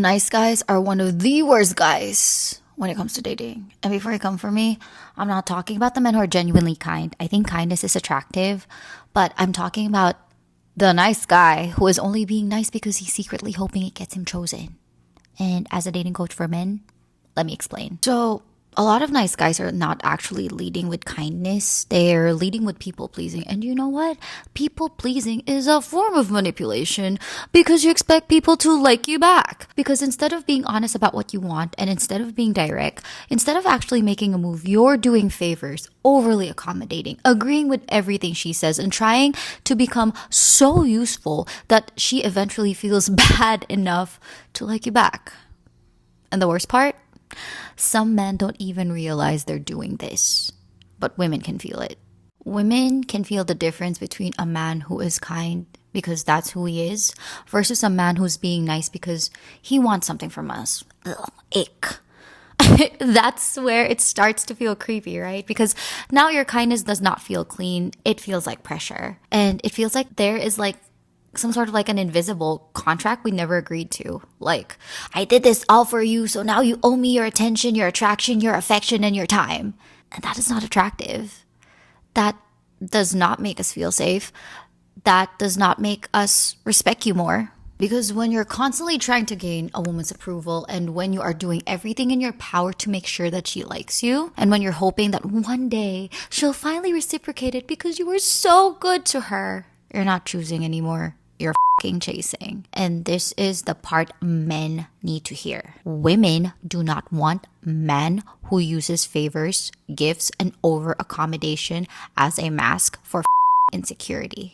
Nice guys are one of the worst guys when it comes to dating. And before you come for me, I'm not talking about the men who are genuinely kind. I think kindness is attractive, but I'm talking about the nice guy who is only being nice because he's secretly hoping it gets him chosen. And as a dating coach for men, let me explain. So, a lot of nice guys are not actually leading with kindness. They're leading with people pleasing. And you know what? People pleasing is a form of manipulation because you expect people to like you back. Because instead of being honest about what you want and instead of being direct, instead of actually making a move, you're doing favors, overly accommodating, agreeing with everything she says, and trying to become so useful that she eventually feels bad enough to like you back. And the worst part? Some men don't even realize they're doing this, but women can feel it. Women can feel the difference between a man who is kind because that's who he is versus a man who's being nice because he wants something from us. Ugh, ick. That's where it starts to feel creepy, right? Because now your kindness does not feel clean. It feels like pressure. And it feels like there is some sort of an invisible contract we never agreed to. Like, I did this all for you, so now you owe me your attention, your attraction, your affection, and your time. And that is not attractive. That does not make us feel safe. That does not make us respect you more. Because when you're constantly trying to gain a woman's approval and when you are doing everything in your power to make sure that she likes you, and when you're hoping that one day she'll finally reciprocate it because you were so good to her, you're not choosing anymore. You're f***ing chasing. And this is the part men need to hear. Women do not want men who uses favors, gifts, and over accommodation as a mask for insecurity.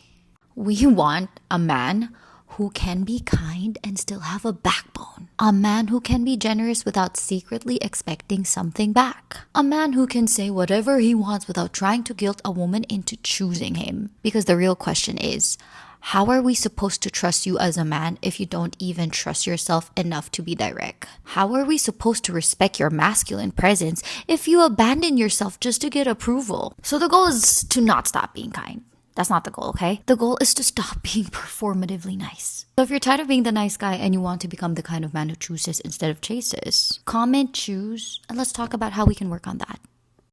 We want a man who can be kind and still have a backbone. A man who can be generous without secretly expecting something back. A man who can say whatever he wants without trying to guilt a woman into choosing him. Because the real question is, how are we supposed to trust you as a man if you don't even trust yourself enough to be direct? How are we supposed to respect your masculine presence if you abandon yourself just to get approval? So the goal is to not stop being kind. That's not the goal, okay? The goal is to stop being performatively nice. So if you're tired of being the nice guy and you want to become the kind of man who chooses instead of chases, comment, choose, and let's talk about how we can work on that.